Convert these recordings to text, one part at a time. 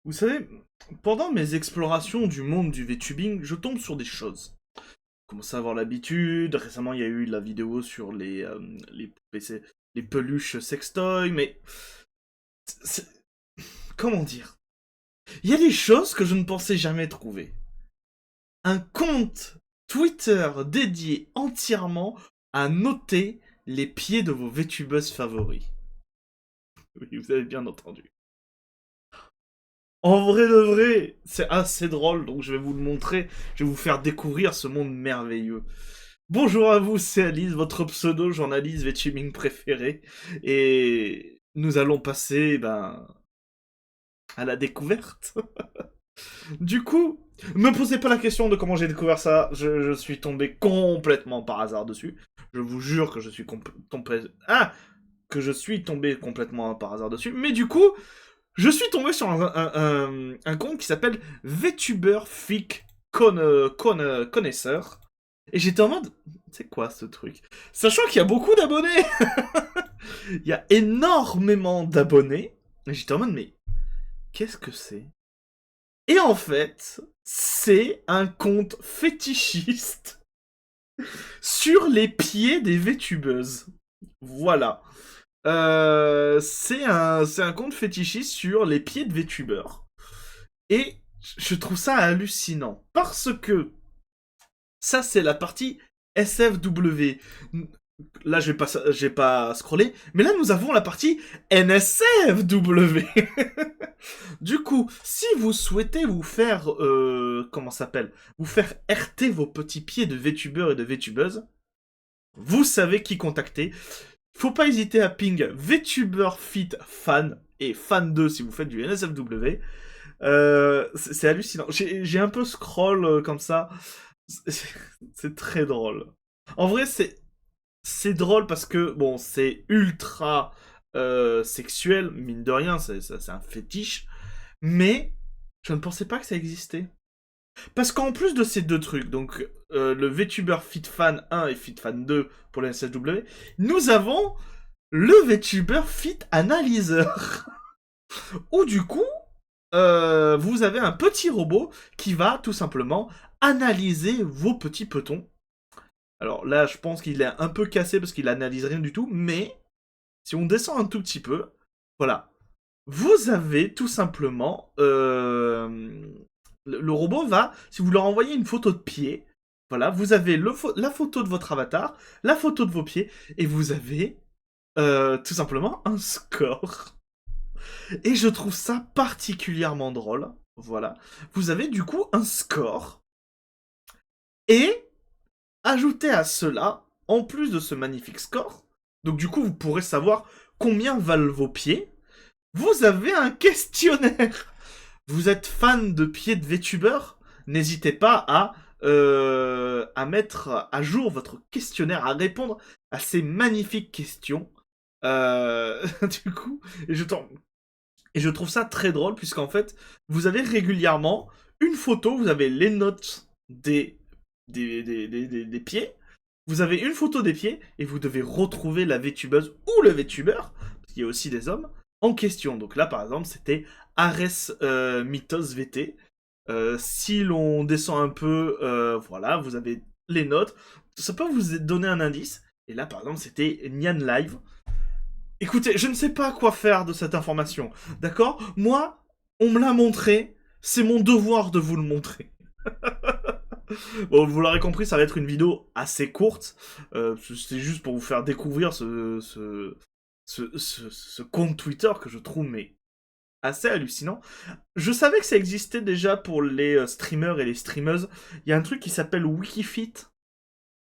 Vous savez, pendant mes explorations du monde du VTubing, je tombe sur des choses. Je commence à avoir l'habitude. Récemment, il y a eu la vidéo sur les PC, les peluches sextoy, mais c'est- comment dire? Il y a des choses que je ne pensais jamais trouver. Un compte Twitter dédié entièrement à noter les pieds de vos VTubeuses favoris. Oui, vous avez bien entendu. En vrai de vrai, c'est assez drôle, donc je vais vous le montrer, je vais vous faire découvrir ce monde merveilleux. Bonjour à vous, c'est Alice, votre pseudo-journaliste VTubing préféré, et nous allons passer, à la découverte. Du coup, me posez pas la question de comment j'ai découvert ça, je suis tombé complètement par hasard dessus. Je vous jure que je suis que je suis tombé complètement par hasard dessus, mais du coup, je suis tombé sur un compte qui s'appelle VTuber Fic Connaisseur. Et j'étais en mode, c'est quoi ce truc? Sachant qu'il y a beaucoup d'abonnés. Il y a énormément d'abonnés. Et j'étais en mode, mais qu'est-ce que c'est? Et en fait, c'est un compte fétichiste sur les pieds des VTubeuses. Voilà. C'est un compte fétichiste sur les pieds de VTubeurs. Et je trouve ça hallucinant. Parce que ça, c'est la partie SFW. Là, je vais pas scroller. Mais là, nous avons la partie NSFW. Du coup, si vous souhaitez vous faire... comment ça s'appelle? Vous faire RT vos petits pieds de VTubeurs et de VTubeuses, vous savez qui contacter. Faut pas hésiter à ping VTuber Fit Fan et Fan 2 si vous faites du NSFW. C'est hallucinant. J'ai un peu scroll comme ça. C'est très drôle. En vrai, c'est drôle parce que, bon, c'est ultra sexuel, mine de rien, c'est un fétiche. Mais je ne pensais pas que ça existait. Parce qu'en plus de ces deux trucs, donc le VTuber FitFan 1 et FitFan 2 pour le NSFW, nous avons le VTuber Fit Analyzer. Où du coup, vous avez un petit robot qui va tout simplement analyser vos petits petons. Alors là, je pense qu'il est un peu cassé parce qu'il analyse rien du tout, mais si on descend un tout petit peu, voilà. Vous avez tout simplement... le robot va, si vous leur envoyez une photo de pied, voilà, vous avez la photo de votre avatar, la photo de vos pieds, et vous avez tout simplement un score. Et je trouve ça particulièrement drôle. Voilà. Vous avez du coup un score. Et ajoutez à cela, en plus de ce magnifique score, donc du coup vous pourrez savoir combien valent vos pieds, vous avez un questionnaire. Vous êtes fan de pieds de VTuber? N'hésitez pas à mettre à jour votre questionnaire, à répondre à ces magnifiques questions. Du coup, et je trouve ça très drôle, puisqu'en fait, vous avez régulièrement une photo, vous avez les notes des pieds, vous avez une photo des pieds, et vous devez retrouver la VTubeuse ou le VTuber, parce qu'il y a aussi des hommes, en question. Donc là, par exemple, c'était Ares Mythos VT. Si l'on descend un peu, voilà, vous avez les notes. Ça peut vous donner un indice. Et là, par exemple, c'était Nyan Live. Écoutez, je ne sais pas quoi faire de cette information, d'accord? Moi, on me l'a montré, c'est mon devoir de vous le montrer. Bon, vous l'aurez compris, ça va être une vidéo assez courte. C'est juste pour vous faire découvrir ce compte Twitter que je trouve mais assez hallucinant. Je savais que ça existait déjà pour les streamers et les streameuses. Il y a un truc qui s'appelle Wikifit,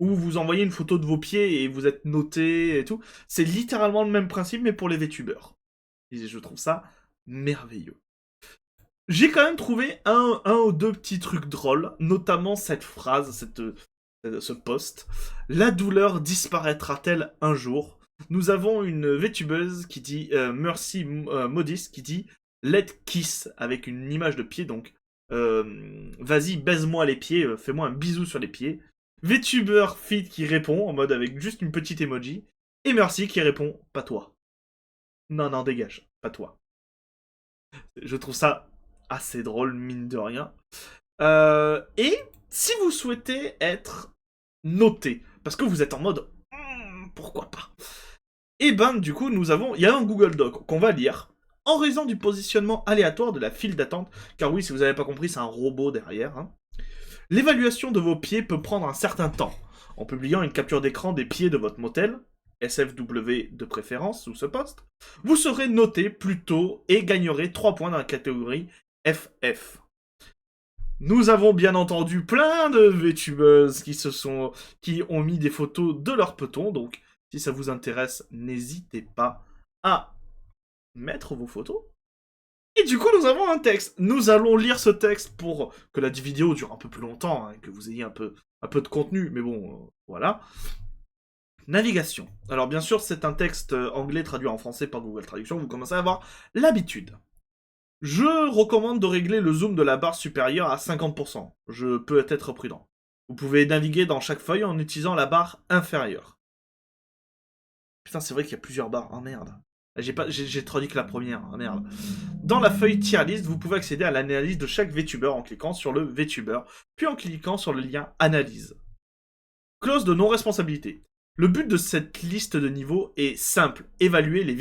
où vous envoyez une photo de vos pieds et vous êtes noté et tout. C'est littéralement le même principe, mais pour les VTubers. Et je trouve ça merveilleux. J'ai quand même trouvé un ou deux petits trucs drôles, notamment cette phrase, ce post. La douleur disparaîtra-t-elle un jour? Nous avons une VTubeuse qui dit Mercy Modis qui dit Let kiss avec une image de pied, donc vas-y, baise-moi les pieds, fais-moi un bisou sur les pieds. VTuber Feed qui répond en mode avec juste une petite emoji. Et Mercy qui répond pas toi. Non, non, dégage, pas toi. Je trouve ça assez drôle, mine de rien. Et si vous souhaitez être noté, parce que vous êtes en mode pourquoi pas, et ben du coup il y a un Google Doc qu'on va lire en raison du positionnement aléatoire de la file d'attente, car oui, si vous n'avez pas compris, c'est un robot derrière. Hein. L'évaluation de vos pieds peut prendre un certain temps. En publiant une capture d'écran des pieds de votre motel, SFW de préférence sous ce poste, vous serez noté plus tôt et gagnerez 3 points dans la catégorie FF. Nous avons bien entendu plein de VTubers qui ont mis des photos de leurs petons, donc si ça vous intéresse, n'hésitez pas à mettre vos photos. Et du coup, nous avons un texte. Nous allons lire ce texte pour que la vidéo dure un peu plus longtemps, hein, que vous ayez un peu de contenu, mais bon, voilà. Navigation. Alors bien sûr, c'est un texte anglais traduit en français par Google Traduction, vous commencez à avoir l'habitude. Je recommande de régler le zoom de la barre supérieure à 50%. Je peux être prudent. Vous pouvez naviguer dans chaque feuille en utilisant la barre inférieure. Putain, c'est vrai qu'il y a plusieurs barres. Oh merde. J'ai traduit que la première. Oh merde. Dans la feuille tier list, vous pouvez accéder à l'analyse de chaque VTuber en cliquant sur le VTuber, puis en cliquant sur le lien analyse. Clause de non-responsabilité. Le but de cette liste de niveaux est simple, évaluer les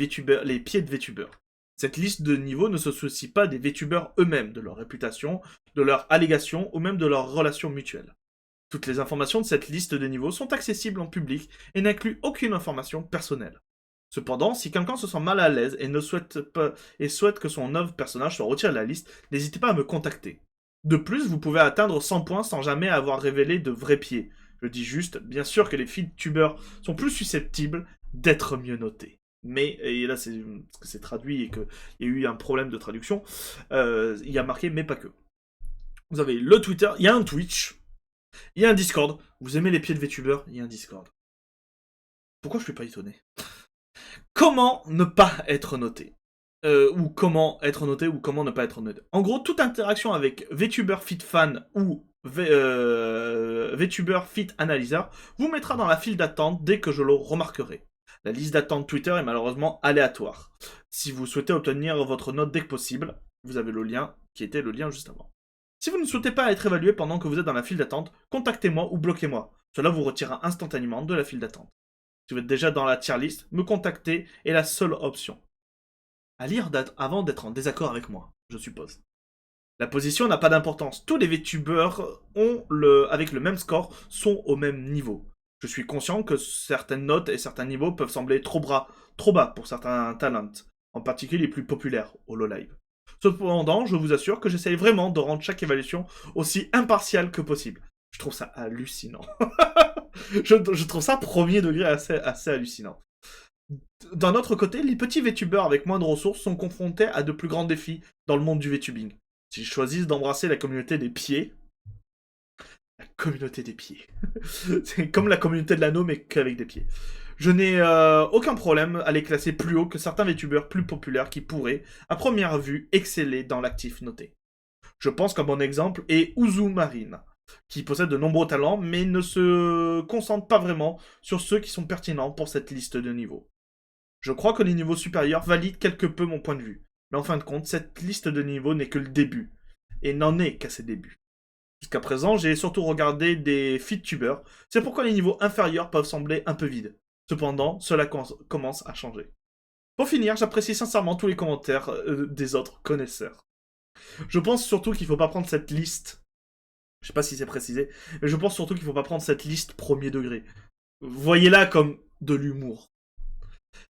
pieds de VTubers. Cette liste de niveaux ne se soucie pas des VTubers eux-mêmes, de leur réputation, de leurs allégations ou même de leurs relations mutuelles. Toutes les informations de cette liste de niveaux sont accessibles en public et n'incluent aucune information personnelle. Cependant, si quelqu'un se sent mal à l'aise et souhaite que son œuvre personnage soit retiré de la liste, n'hésitez pas à me contacter. De plus, vous pouvez atteindre 100 points sans jamais avoir révélé de vrais pieds. Je dis juste, bien sûr que les VTubers sont plus susceptibles d'être mieux notés. Mais, et là c'est traduit et qu'il y a eu un problème de traduction, il y a marqué mais pas que. Vous avez le Twitter, il y a un Twitch, il y a un Discord. Vous aimez les pieds de VTubers, il y a un Discord. Pourquoi je suis pas étonné? Comment ne pas être noté ou comment être noté ou comment ne pas être noté. En gros, toute interaction avec VTuber Fit Fan ou VTuber Fit Analyzer vous mettra dans la file d'attente dès que je le remarquerai. La liste d'attente Twitter est malheureusement aléatoire. Si vous souhaitez obtenir votre note dès que possible, vous avez le lien qui était le lien juste avant. Si vous ne souhaitez pas être évalué pendant que vous êtes dans la file d'attente, contactez-moi ou bloquez-moi. Cela vous retirera instantanément de la file d'attente. Si vous êtes déjà dans la tier list, me contacter est la seule option. À lire avant d'être en désaccord avec moi, je suppose. La position n'a pas d'importance. Tous les VTubers avec le même score sont au même niveau. Je suis conscient que certaines notes et certains niveaux peuvent sembler trop bas pour certains talents, en particulier les plus populaires, HoloLive. Cependant, je vous assure que j'essaye vraiment de rendre chaque évaluation aussi impartiale que possible. Je trouve ça hallucinant. je trouve ça premier degré assez hallucinant. D'un autre côté, les petits VTubers avec moins de ressources sont confrontés à de plus grands défis dans le monde du VTubing. S'ils choisissent d'embrasser la communauté des pieds... La communauté des pieds. C'est comme la communauté de l'anneau, mais qu'avec des pieds. Je n'ai aucun problème à les classer plus haut que certains VTubers plus populaires qui pourraient, à première vue, exceller dans l'actif noté. Je pense qu'un bon exemple est Uzu Marine, qui possède de nombreux talents, mais ne se concentre pas vraiment sur ceux qui sont pertinents pour cette liste de niveaux. Je crois que les niveaux supérieurs valident quelque peu mon point de vue, mais en fin de compte, cette liste de niveaux n'est que le début, et n'en est qu'à ses débuts. Jusqu'à présent, j'ai surtout regardé des FitTubers, c'est pourquoi les niveaux inférieurs peuvent sembler un peu vides. Cependant, cela commence à changer. Pour finir, j'apprécie sincèrement tous les commentaires des autres connaisseurs. Je pense surtout qu'il ne faut pas prendre cette liste, je sais pas si c'est précisé, mais je pense surtout qu'il ne faut pas prendre cette liste premier degré. Voyez-la comme de l'humour.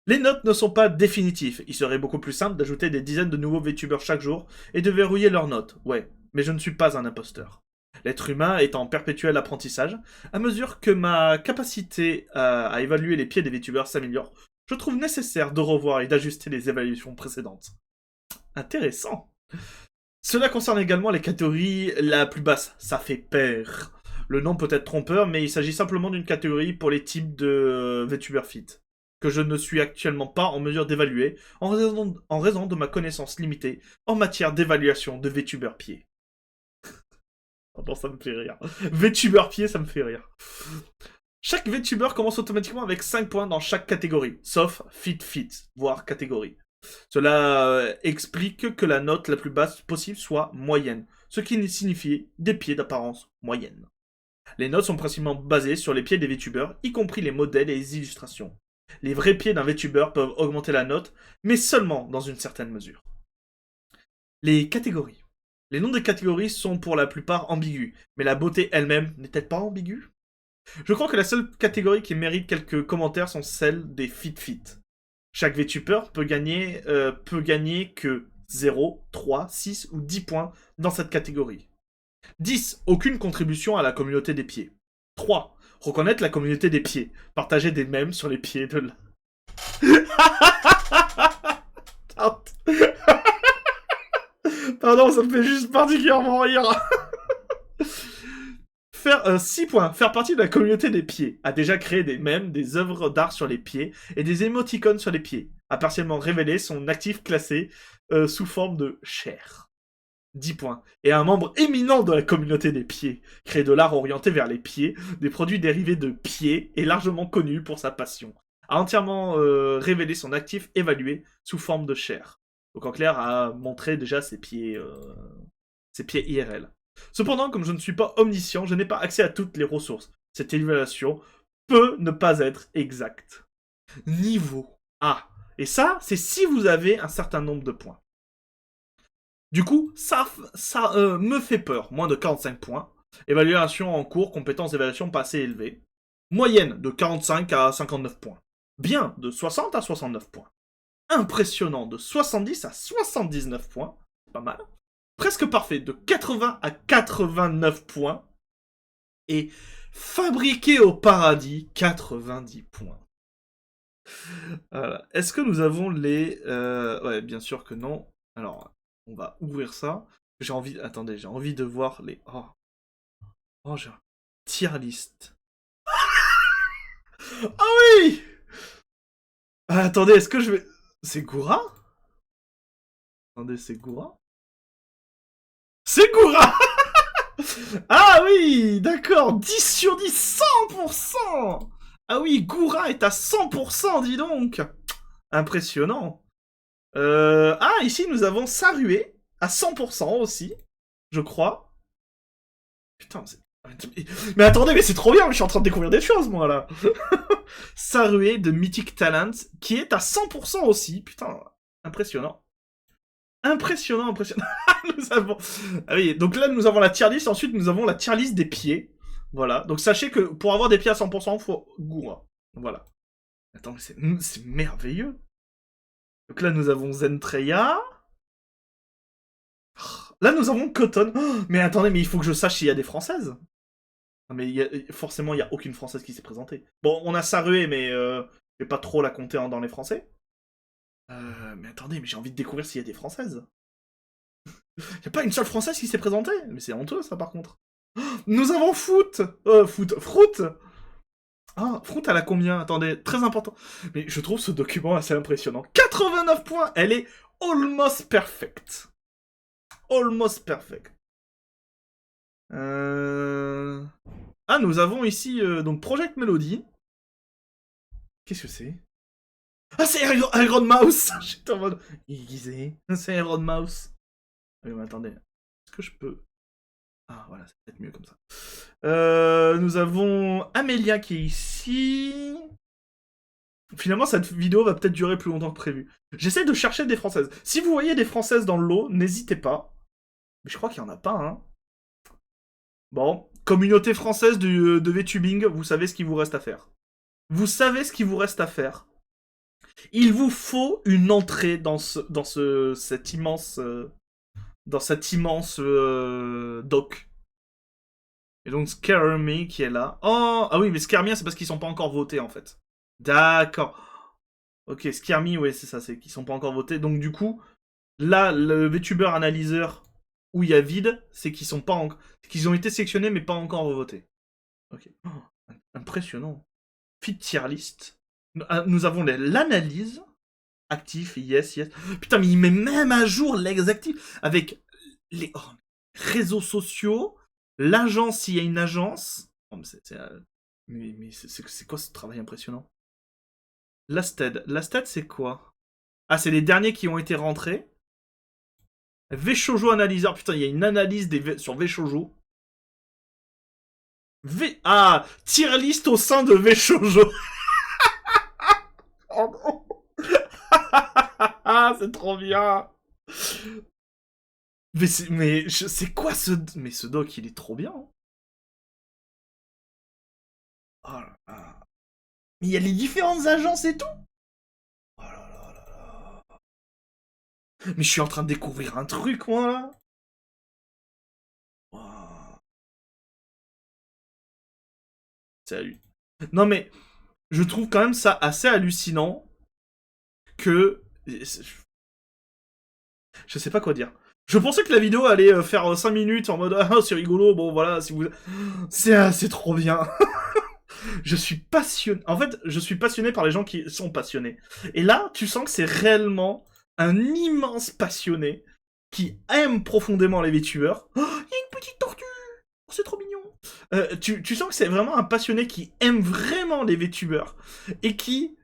Les notes ne sont pas définitives, il serait beaucoup plus simple d'ajouter des dizaines de nouveaux VTubers chaque jour et de verrouiller leurs notes, ouais, mais je ne suis pas un imposteur. L'être humain est en perpétuel apprentissage, à mesure que ma capacité à évaluer les pieds des VTubers s'améliore, je trouve nécessaire de revoir et d'ajuster les évaluations précédentes. Intéressant. Cela concerne également les catégories la plus basse, ça fait peur. Le nom peut être trompeur, mais il s'agit simplement d'une catégorie pour les types de VTuber Fit, que je ne suis actuellement pas en mesure d'évaluer en raison de ma connaissance limitée en matière d'évaluation de VTuber pied. Oh non, ça me fait rire. VTuber pied, ça me fait rire. Chaque VTuber commence automatiquement avec 5 points dans chaque catégorie, sauf Fit, voire catégorie. Cela explique que la note la plus basse possible soit moyenne, ce qui signifie des pieds d'apparence moyenne. Les notes sont principalement basées sur les pieds des VTubers, y compris les modèles et les illustrations. Les vrais pieds d'un VTuber peuvent augmenter la note, mais seulement dans une certaine mesure. Les catégories. Les noms des catégories sont pour la plupart ambigus, mais la beauté elle-même n'est-elle pas ambiguë? Je crois que la seule catégorie qui mérite quelques commentaires sont celles des fit. Chaque VTuber peut gagner que 0, 3, 6 ou 10 points dans cette catégorie. 10. Aucune contribution à la communauté des pieds. 3. Reconnaître la communauté des pieds. Partager des mèmes sur les pieds de la... Pardon, ça me fait juste particulièrement rire. Faire 6 points. Faire partie de la communauté des pieds. A déjà créé des mèmes, des œuvres d'art sur les pieds et des émoticônes sur les pieds. A partiellement révélé son actif classé sous forme de chair. 10 points. Et un membre éminent de la communauté des pieds. Crée de l'art orienté vers les pieds, des produits dérivés de pieds et largement connu pour sa passion. A entièrement révélé son actif évalué sous forme de chair. Donc en clair, a montré déjà ses pieds IRL. Cependant, comme je ne suis pas omniscient, je n'ai pas accès à toutes les ressources. Cette évaluation peut ne pas être exacte. Niveau A. Et ça, c'est si vous avez un certain nombre de points. Du coup, ça me fait peur. Moins de 45 points. Évaluation en cours, compétences d'évaluation pas assez élevées. Moyenne de 45 à 59 points. Bien de 60 à 69 points. Impressionnant de 70 à 79 points. Pas mal. Presque parfait de 80 à 89 points. Et fabriqué au paradis, 90 points. Voilà. Est-ce que nous avons les... Ouais, bien sûr que non. Alors, on va ouvrir ça. J'ai envie... Attendez, j'ai envie de voir les... Oh, j'ai un tier list. Ah oui! Attendez, est-ce que je vais... C'est Goura? Attendez, c'est Goura? C'est Goura! Ah oui, d'accord, 10 sur 10, 100%! Ah oui, Goura est à 100%, dis donc! Impressionnant. Ah, ici, nous avons Sarué, à 100% aussi, je crois. Putain, c'est... Mais attendez, mais c'est trop bien, je suis en train de découvrir des choses, moi, là. Sarué de Mythic Talent, qui est à 100% aussi. Putain, impressionnant. Impressionnant. Nous avons... Ah oui, donc là, nous avons la tier list. Ensuite, nous avons la tier list des pieds. Voilà. Donc sachez que pour avoir des pieds à 100%, il faut Goura. Voilà. Attends, mais c'est merveilleux. Donc là, nous avons Zentreya. Là, nous avons Cotton. Oh, mais attendez, mais il faut que je sache s'il y a des Françaises. Ah, mais forcément, il n'y a aucune Française qui s'est présentée. Bon, on a Sarué, mais je vais pas trop la compter dans les Français. Mais attendez, mais j'ai envie de découvrir s'il y a des Françaises. Y a pas une seule Française qui s'est présentée? Mais c'est honteux, ça, par contre. Oh, nous avons Fruit. Ah, Fruit, elle a combien? Attendez, très important. Mais je trouve ce document assez impressionnant. 89 points. Elle est almost perfect. Almost perfect. Ah, nous avons ici donc Project Melody. Qu'est-ce que c'est? Ah, c'est Iron Mouse. J'étais en mode aiguisé. C'est Iron Mouse. Oui, mais attendez. Est-ce que je peux... Ah, voilà, c'est peut-être mieux comme ça. Nous avons Amélia qui est ici. Finalement, cette vidéo va peut-être durer plus longtemps que prévu. J'essaie de chercher des Françaises. Si vous voyez des Françaises dans le lot, n'hésitez pas. Mais je crois qu'il n'y en a pas, hein. Bon, communauté française de VTubing, vous savez ce qu'il vous reste à faire. Vous savez ce qu'il vous reste à faire. Il vous faut une entrée dans cet immense... dans cet immense doc. Et donc Scare Me qui est là. Oh, ah oui, mais Scare Me, c'est parce qu'ils sont pas encore votés en fait. D'accord. Ok, Scare Me, ouais, c'est ça, c'est qu'ils sont pas encore votés. Donc du coup, là, le VTuber analyseur où il y a vide, c'est qu'ils sont pas qu'ils ont été sélectionnés mais pas encore votés. Ok. Oh, impressionnant. Fit tier list. Nous avons l'analyse. Actif, yes. Putain, mais il met même à jour les actifs avec les réseaux sociaux, l'agence, s'il y a une agence. Oh, mais c'est quoi ce travail impressionnant? Lasted, c'est quoi? Ah, c'est les derniers qui ont été rentrés. VShojo Analyzer. Putain, il y a une analyse sur VShojo. Ah, tier list au sein de VShojo. Oh non. Ah, c'est trop bien. Mais c'est quoi ce... Mais ce doc, il est trop bien. Hein. Oh là là. Mais il y a les différentes agences et tout. Oh là là là là. Mais je suis en train de découvrir un truc, moi, là. Wow. Salut. Non, mais je trouve quand même ça assez hallucinant que... Je sais pas quoi dire. Je pensais que la vidéo allait faire 5 minutes en mode ah c'est rigolo, bon voilà, si vous... C'est trop bien. Je suis passionné. En fait, je suis passionné par les gens qui sont passionnés. Et là, tu sens que c'est réellement un immense passionné qui aime profondément les VTubers. Oh, il y a une petite tortue. Oh, c'est trop mignon. Tu sens que c'est vraiment un passionné qui aime vraiment les VTubers et qui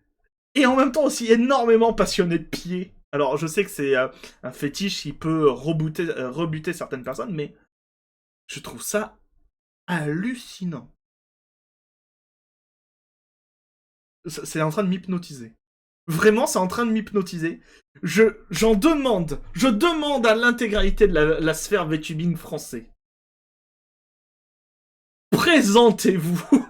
est en même temps aussi énormément passionné de pieds. Alors, je sais que c'est un fétiche qui peut rebuter certaines personnes, mais je trouve ça hallucinant. C'est en train de m'hypnotiser. Vraiment, c'est en train de m'hypnotiser. Je demande à l'intégralité de la sphère VTubing français. Présentez-vous.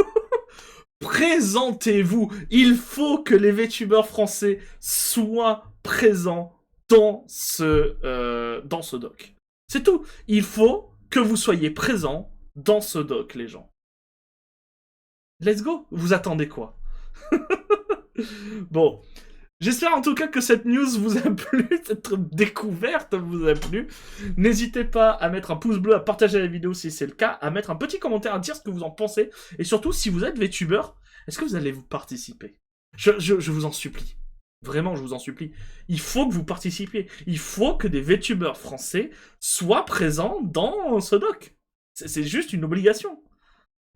Présentez-vous. Il faut que les VTubers français soient présents dans ce doc. C'est tout. Il faut que vous soyez présents dans ce doc, les gens. Let's go. Vous attendez quoi? Bon. J'espère en tout cas que cette news vous a plu, cette découverte vous a plu. N'hésitez pas à mettre un pouce bleu, à partager la vidéo si c'est le cas, à mettre un petit commentaire, à dire ce que vous en pensez. Et surtout, si vous êtes VTuber, est-ce que vous allez vous participer? Je vous en supplie. Vraiment, je vous en supplie. Il faut que vous participiez. Il faut que des VTubers français soient présents dans ce doc. C'est juste une obligation.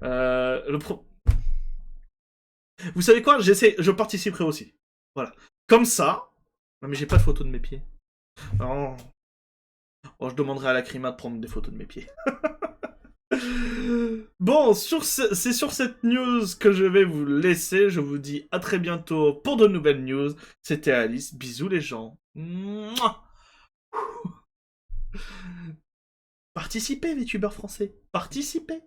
Vous savez quoi? Je participerai aussi. Voilà. Comme ça. Non, mais j'ai pas de photo de mes pieds. Non. Oh, je demanderai à la Crima de prendre des photos de mes pieds. Bon, c'est sur cette news que je vais vous laisser. Je vous dis à très bientôt pour de nouvelles news. C'était Alice. Bisous les gens. Mouah. Participez, les youtubeurs français. Participez.